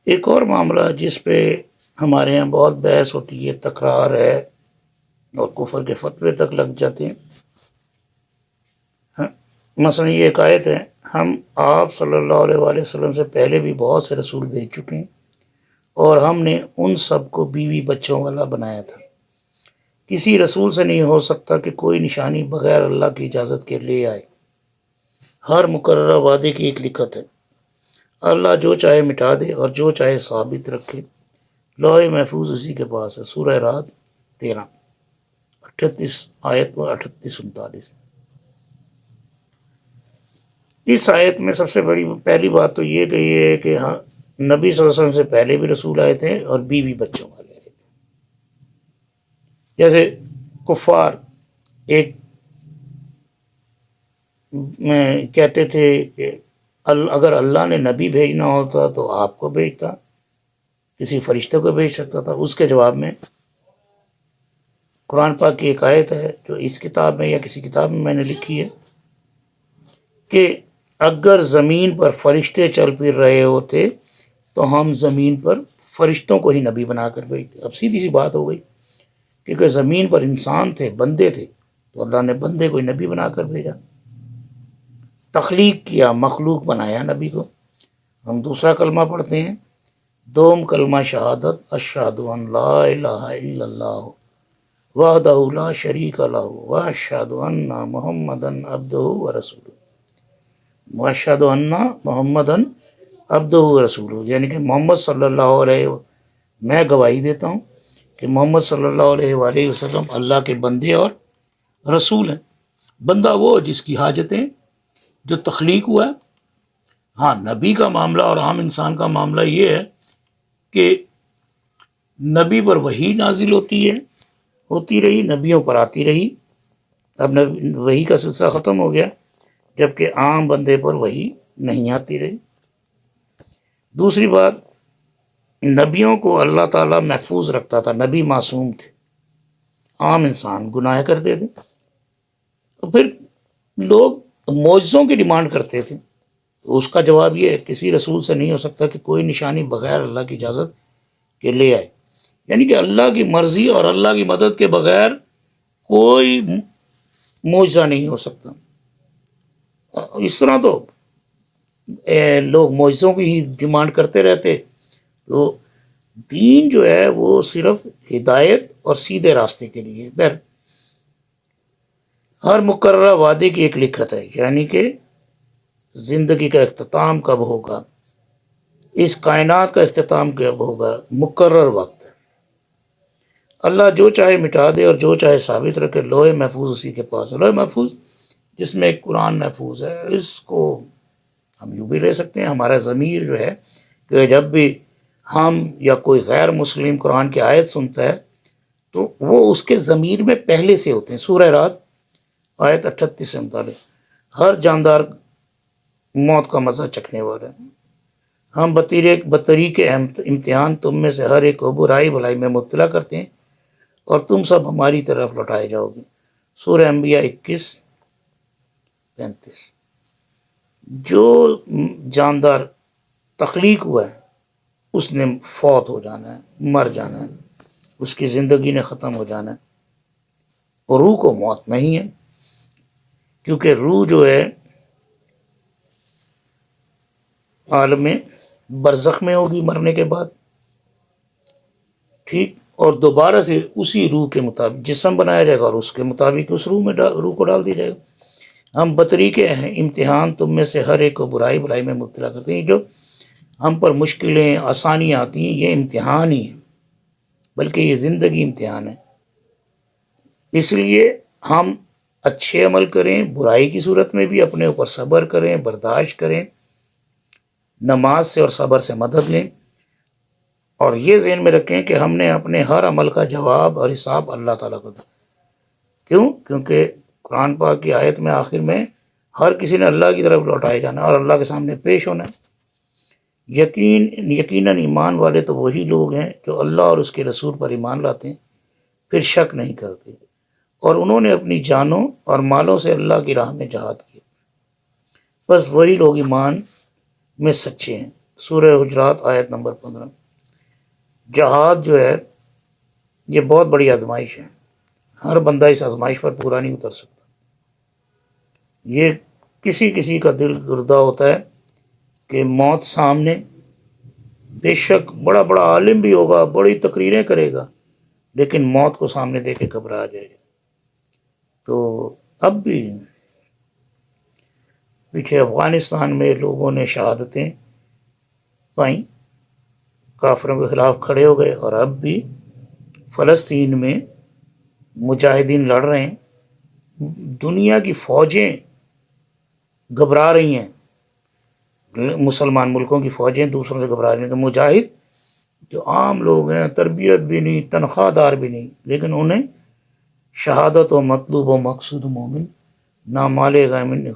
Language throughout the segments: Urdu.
ایک اور معاملہ جس پہ ہمارے یہاں بہت بحث ہوتی ہے، تکرار ہے اور کفر کے فتوے تک لگ جاتے ہیں. مثلا یہ ایک آیت ہے، ہم آپ صلی اللہ علیہ وآلہ وسلم سے پہلے بھی بہت سے رسول بھیج چکے ہیں اور ہم نے ان سب کو بیوی بچوں والا بنایا تھا. کسی رسول سے نہیں ہو سکتا کہ کوئی نشانی بغیر اللہ کی اجازت کے لے آئے. ہر مقررہ وعدے کی ایک لکھت ہے. اللہ جو چاہے مٹا دے اور جو چاہے ثابت رکھے. لوح محفوظ اسی کے پاس ہے. سورہ رعد 13 38 آیت 38-39. اس آیت میں سب سے پہلی بات تو یہ کہی ہے کہ ہاں نبی صلی اللہ علیہ وسلم سے پہلے بھی رسول آئے تھے اور بیوی بچوں والے آئے تھے. جیسے کفار ایک میں کہتے تھے کہ اگر اللہ نے نبی بھیجنا ہوتا تو آپ کو بھیجتا، کسی فرشتے کو بھیج سکتا تھا. اس کے جواب میں قرآن پاک کی ایک آیت ہے جو اس کتاب میں یا کسی کتاب میں نے لکھی ہے کہ اگر زمین پر فرشتے چل پھر رہے ہوتے تو ہم زمین پر فرشتوں کو ہی نبی بنا کر بھیجتے. اب سیدھی سی بات ہو گئی، کیونکہ زمین پر انسان تھے، بندے تھے، تو اللہ نے بندے کو ہی نبی بنا کر بھیجا. تخلیق کیا، مخلوق بنایا نبی کو. ہم دوسرا کلمہ پڑھتے ہیں، دوم کلمہ شہادت، اشہد ان لا الہ الا اللہ وحدہ لا شریک لہ واشہد ان محمدً عبدہ ورسولہ. واشہد ان محمدً عبدہ ورسولہ، یعنی کہ محمد صلی اللہ علیہ میں گواہی دیتا ہوں کہ محمد صلی اللہ علیہ وآلہ وسلم اللہ کے بندے اور رسول ہیں. بندہ وہ جس کی حاجتیں جو تخلیق ہوا ہے. ہاں نبی کا معاملہ اور عام انسان کا معاملہ یہ ہے کہ نبی پر وحی نازل ہوتی رہی، نبیوں پر آتی رہی. اب وحی کا سلسلہ ختم ہو گیا، جبکہ عام بندے پر وحی نہیں آتی رہی. دوسری بات، نبیوں کو اللہ تعالیٰ محفوظ رکھتا تھا. نبی معصوم تھے، عام انسان گناہ کرتے تھے. تو پھر لوگ معجزوں کی ڈیمانڈ کرتے تھے. اس کا جواب یہ ہے کسی رسول سے نہیں ہو سکتا کہ کوئی نشانی بغیر اللہ کی اجازت کے لے آئے. یعنی کہ اللہ کی مرضی اور اللہ کی مدد کے بغیر کوئی معجزہ نہیں ہو سکتا. اس طرح تو لوگ معجزوں کی ہی ڈیمانڈ کرتے رہتے. تو دین جو ہے وہ صرف ہدایت اور سیدھے راستے کے لیے. ہر مقررہ وعدے کی ایک لکھت ہے، یعنی کہ زندگی کا اختتام کب ہوگا، اس کائنات کا اختتام کب ہوگا، مقرر وقت ہے. اللہ جو چاہے مٹا دے اور جو چاہے ثابت رکھے. لوح محفوظ اسی کے پاس ہے. لوح محفوظ جس میں ایک قرآن محفوظ ہے، اس کو ہم یوں بھی لے سکتے ہیں. ہمارا ضمیر جو ہے کہ جب بھی ہم یا کوئی غیر مسلم قرآن کی آیت سنتا ہے تو وہ اس کے ضمیر میں پہلے سے ہوتے ہیں. سورہ رعد آیت 38-39. ہر جاندار موت کا مزہ چکھنے والا ہے. ہم بطریق امتحان تم میں سے ہر ایک کو برائی بھلائی میں مبتلا کرتے ہیں اور تم سب ہماری طرف لوٹائے جاؤ گے. سورہ انبیاء 21-35. جو جاندار تخلیق ہوا ہے اس نے فوت ہو جانا ہے، مر جانا ہے، اس کی زندگی نے ختم ہو جانا ہے. اور روح کو موت نہیں ہے، کیونکہ روح جو ہے عالم برزخ میں ہوگی مرنے کے بعد، ٹھیک، اور دوبارہ سے اسی روح کے مطابق جسم بنایا جائے گا اور اس کے مطابق اس روح کو ڈال دیا جائے گا. ہم بطریق امتحان تم میں سے ہر ایک کو برائی بھلائی میں مبتلا کرتے ہیں. جو ہم پر مشکلیں آسانیاں آتی ہیں یہ امتحان ہی ہیں، بلکہ یہ زندگی امتحان ہے. اس لیے ہم اچھے عمل کریں، برائی کی صورت میں بھی اپنے اوپر صبر کریں، برداشت کریں، نماز سے اور صبر سے مدد لیں. اور یہ ذہن میں رکھیں کہ ہم نے اپنے ہر عمل کا جواب اور حساب اللہ تعالیٰ کو دیا. کیونکہ قرآن پاک کی آیت میں آخر میں ہر کسی نے اللہ کی طرف لوٹائے جانا اور اللہ کے سامنے پیش ہونا ہے. یقیناً ایمان والے تو وہی لوگ ہیں جو اللہ اور اس کے رسول پر ایمان لاتے ہیں، پھر شک نہیں کرتے، اور انہوں نے اپنی جانوں اور مالوں سے اللہ کی راہ میں جہاد کیا. بس وہی لوگ ایمان میں سچے ہیں. سورہ حجرات آیت نمبر 15۔ جہاد جو ہے یہ بہت بڑی آزمائش ہے، ہر بندہ اس آزمائش پر پورا نہیں اتر سکتا۔ یہ کسی کسی کا دل گردہ ہوتا ہے کہ موت سامنے، بے شک بڑا بڑا عالم بھی ہوگا، بڑی تقریریں کرے گا، لیکن موت کو سامنے دے کے گھبرا جائے گا۔ تو اب بھی پیچھے افغانستان میں لوگوں نے شہادتیں پائیں، کافروں کے خلاف کھڑے ہو گئے، اور اب بھی فلسطین میں مجاہدین لڑ رہے ہیں، دنیا کی فوجیں گھبرا رہی ہیں، مسلمان ملکوں کی فوجیں دوسروں سے گھبرا رہی ہیں کہ مجاہد جو عام لوگ ہیں، تربیت بھی نہیں، تنخواہ دار بھی نہیں، لیکن انہیں شہادت و مطلوب و مقصود مومن، نہ مال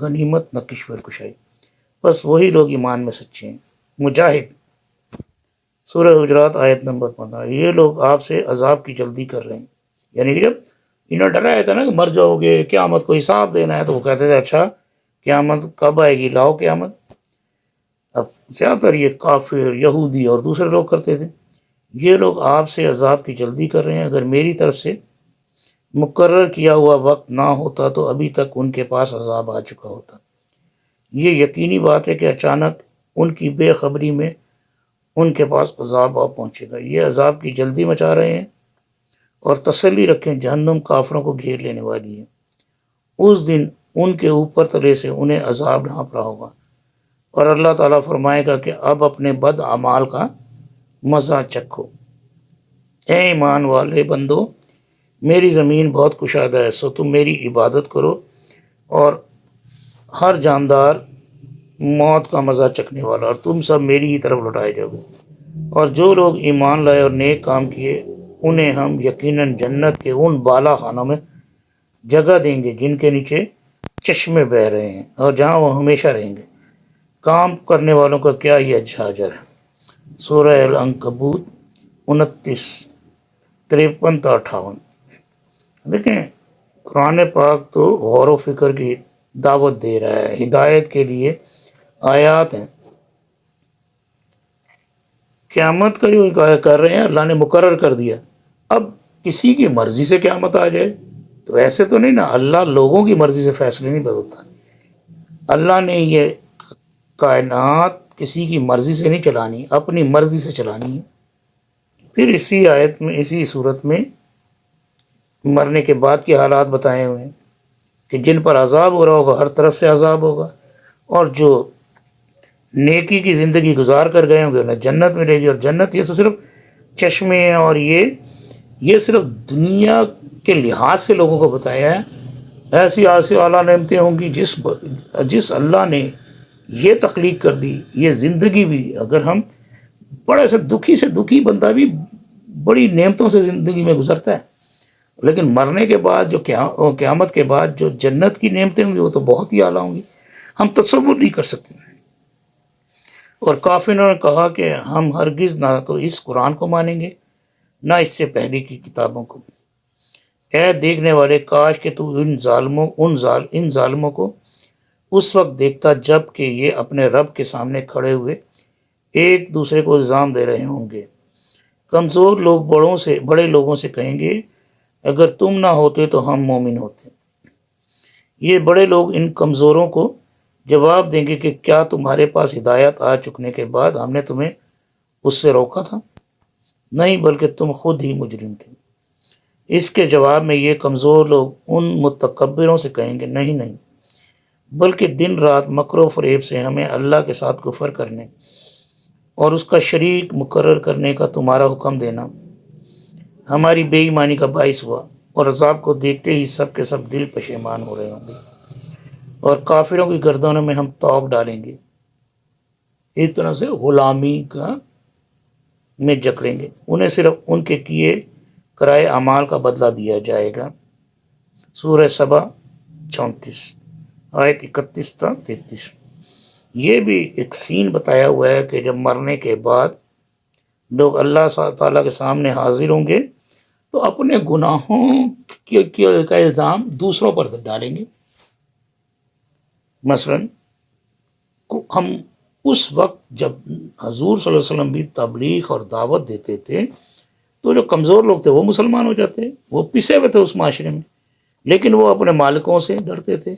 غنیمت نہ کشور کشائی، بس وہی لوگ ایمان میں سچے ہیں۔ مجاہد، سورہ حجرات آیت نمبر 15۔ یہ لوگ آپ سے عذاب کی جلدی کر رہے ہیں، یعنی کہ جب انہیں ڈرایا تھا نا کہ مر جاؤ گے، قیامت کو حساب دینا ہے، تو وہ کہتے تھے اچھا قیامت کب آئے گی، لاؤ قیامت۔ اب زیادہ تر یہ کافر، یہودی اور دوسرے لوگ کرتے تھے، یہ لوگ آپ سے عذاب کی جلدی کر رہے ہیں، اگر میری طرف سے مقرر کیا ہوا وقت نہ ہوتا تو ابھی تک ان کے پاس عذاب آ چکا ہوتا۔ یہ یقینی بات ہے کہ اچانک ان کی بے خبری میں ان کے پاس عذاب آ پہنچے گا۔ یہ عذاب کی جلدی مچا رہے ہیں، اور تسلی رکھیں جہنم کافروں کو گھیر لینے والی ہے، اس دن ان کے اوپر تلے سے انہیں عذاب ڈھانپ رہا ہوگا، اور اللہ تعالیٰ فرمائے گا کہ اب اپنے بد اعمال کا مزہ چکھو۔ اے ایمان والے بندو، میری زمین بہت کشادہ ہے، سو تم میری عبادت کرو، اور ہر جاندار موت کا مزہ چکھنے والا، اور تم سب میری ہی طرف لوٹائے جاؤ گے۔ اور جو لوگ ایمان لائے اور نیک کام کیے، انہیں ہم یقیناً جنت کے ان بالا خانوں میں جگہ دیں گے جن کے نیچے چشمے بہہ رہے ہیں، اور جہاں وہ ہمیشہ رہیں گے۔ کام کرنے والوں کا کیا ہی اچھا اجر ہے۔ سورہ العنکبوت 29، 53 تا 58۔ دیکھیں قرآن پاک تو غور و فکر کی دعوت دے رہا ہے، ہدایت کے لیے آیات ہیں۔ قیامت کا جو کر رہے ہیں اللہ نے مقرر کر دیا، اب کسی کی مرضی سے قیامت آ جائے تو ایسے تو نہیں نا، اللہ لوگوں کی مرضی سے فیصلے نہیں بدلتا۔ اللہ نے یہ کائنات کسی کی مرضی سے نہیں چلانی، اپنی مرضی سے چلانی ہے۔ پھر اسی آیت میں، اسی صورت میں مرنے کے بعد کے حالات بتائے ہوئے ہیں کہ جن پر عذاب ہو رہا ہوگا، ہر طرف سے عذاب ہوگا، اور جو نیکی کی زندگی گزار کر گئے ہوں گے انہیں جنت ملے گی۔ اور جنت یہ تو صرف چشمے ہیں، اور یہ صرف دنیا کے لحاظ سے لوگوں کو بتایا ہے۔ ایسی اعلیٰ نعمتیں ہوں گی جس اللہ نے یہ تخلیق کر دی، یہ زندگی بھی، اگر ہم بڑے سے دکھی بندہ بھی بڑی نعمتوں سے زندگی میں گزرتا ہے، لیکن مرنے کے بعد جو قیامت کے بعد جو جنت کی نعمتیں ہوں گی وہ تو بہت ہی اعلیٰ ہوں گی، ہم تصور نہیں کر سکتے۔ اور کافروں نے کہا کہ ہم ہرگز نہ تو اس قرآن کو مانیں گے، نہ اس سے پہلے کی کتابوں کو۔ اے دیکھنے والے، کاش کہ تو ان ظالموں کو اس وقت دیکھتا جب کہ یہ اپنے رب کے سامنے کھڑے ہوئے ایک دوسرے کو الزام دے رہے ہوں گے۔ کمزور لوگ بڑے لوگوں سے کہیں گے اگر تم نہ ہوتے تو ہم مومن ہوتے۔ یہ بڑے لوگ ان کمزوروں کو جواب دیں گے کہ کیا تمہارے پاس ہدایت آ چکنے کے بعد ہم نے تمہیں اس سے روکا تھا؟ نہیں، بلکہ تم خود ہی مجرم تھے۔ اس کے جواب میں یہ کمزور لوگ ان متکبروں سے کہیں گے نہیں، بلکہ دن رات مکر و فریب سے ہمیں اللہ کے ساتھ کفر کرنے اور اس کا شریک مقرر کرنے کا تمہارا حکم دینا ہماری بے ایمانی کا باعث ہوا، اور عذاب کو دیکھتے ہی سب کے سب دل پشیمان ہو رہے ہوں گے، اور کافروں کی گردنوں میں ہم توق ڈالیں گے، ایک طرح سے غلامی میں جکڑیں گے، انہیں صرف ان کے کیے کرائے اعمال کا بدلہ دیا جائے گا۔ سورہ سبا 34، آیت 31 تا 33۔ یہ بھی ایک سین بتایا ہوا ہے کہ جب مرنے کے بعد لوگ اللہ تعالیٰ کے سامنے حاضر ہوں گے تو اپنے گناہوں کا الزام دوسروں پر ڈالیں گے۔ مثلا ہم اس وقت جب حضور صلی اللہ علیہ وسلم بھی تبلیغ اور دعوت دیتے تھے تو جو کمزور لوگ تھے وہ مسلمان ہو جاتے، وہ پسے ہوئے تھے اس معاشرے میں، لیکن وہ اپنے مالکوں سے ڈرتے تھے،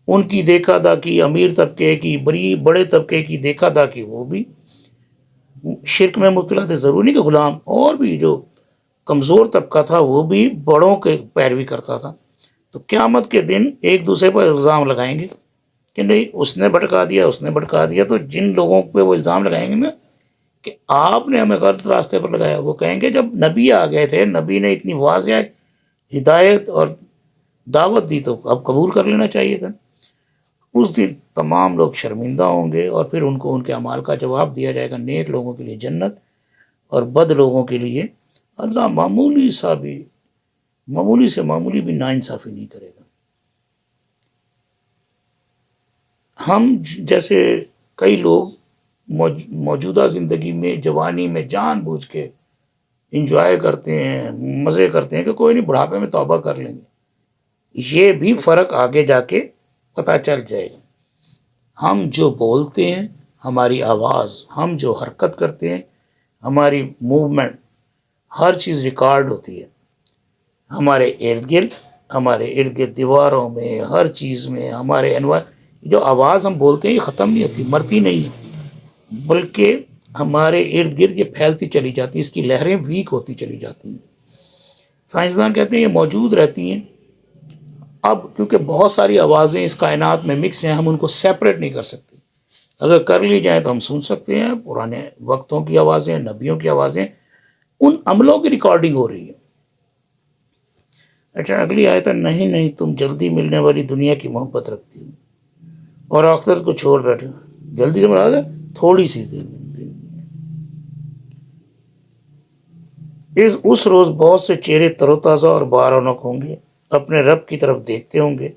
ان کی دیکھا داکھی، امیر طبقے کی، بڑے طبقے کی دیکھا داکھی، وہ بھی شرک میں مبتلا تھے، ضروری نہیں کہ غلام، اور بھی جو کمزور طبقہ تھا وہ بھی بڑوں کے پیروی کرتا تھا۔ تو قیامت کے دن ایک دوسرے پر الزام لگائیں گے کہ نہیں اس نے بھٹکا دیا، اس نے بھٹکا دیا، تو جن لوگوں پہ وہ الزام لگائیں گے نا کہ آپ نے ہمیں غلط راستے پر لگایا، وہ کہیں گے جب نبی آ گئے تھے، نبی نے اتنی واضح ہدایت اور دعوت دی تو اب قبول کر لینا چاہیے تھا۔ اس دن تمام لوگ شرمندہ ہوں گے اور پھر ان کو ان کے اعمال کا جواب دیا جائے گا، نیک لوگوں کے لیے جنت اور بد لوگوں کے لیے اللہ معمولی سے معمولی بھی ناانصافی نہیں کرے گا۔ ہم جیسے کئی لوگ موجودہ زندگی میں جوانی میں جان بوجھ کے انجوائے کرتے ہیں، مزے کرتے ہیں کہ کوئی نہیں بڑھاپے میں توبہ کر لیں گے، یہ بھی فرق آگے جا کے پتہ چل جائے گا۔ ہم جو بولتے ہیں، ہماری آواز، ہم جو حرکت کرتے ہیں، ہماری موومنٹ، ہر چیز ریکارڈ ہوتی ہے ہمارے ارد گرد دیواروں میں، ہر چیز میں، ہمارے جو آواز ہم بولتے ہیں یہ ختم نہیں ہوتی، مرتی نہیں ہے، بلکہ ہمارے ارد گرد یہ پھیلتی چلی جاتی ہے، اس کی لہریں ویک ہوتی چلی جاتی ہیں۔ سائنسدان کہتے ہیں یہ موجود رہتی ہیں، اب کیونکہ بہت ساری آوازیں اس کائنات میں مکس ہیں، ہم ان کو سیپریٹ نہیں کر سکتے، اگر کر لی جائیں تو ہم سن سکتے ہیں پرانے وقتوں کی آوازیں، نبیوں کی آوازیں، ان عملوں کی ریکارڈنگ ہو رہی ہے۔ اچھا اگلی آیت ہے، نہیں تم جلدی ملنے والی دنیا کی محبت رکھتی ہو اور آخرت کو چھوڑ بیٹھے ہو۔ جلدی سے مراد ہے تھوڑی سی زندگی۔ اس روز بہت سے چہرے تر و تازہ اور با رونق ہوں گے، اپنے رب کی طرف دیکھتے ہوں گے،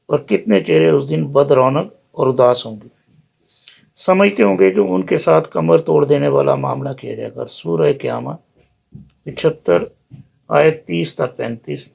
اور کتنے چہرے اس دن بد رونق اور اداس ہوں گے، سمجھتے ہوں گے کہ ان کے ساتھ کمر توڑ دینے والا معاملہ کیا جائے گا۔ سورہ قیامہ 75 آیت 30 تا 35۔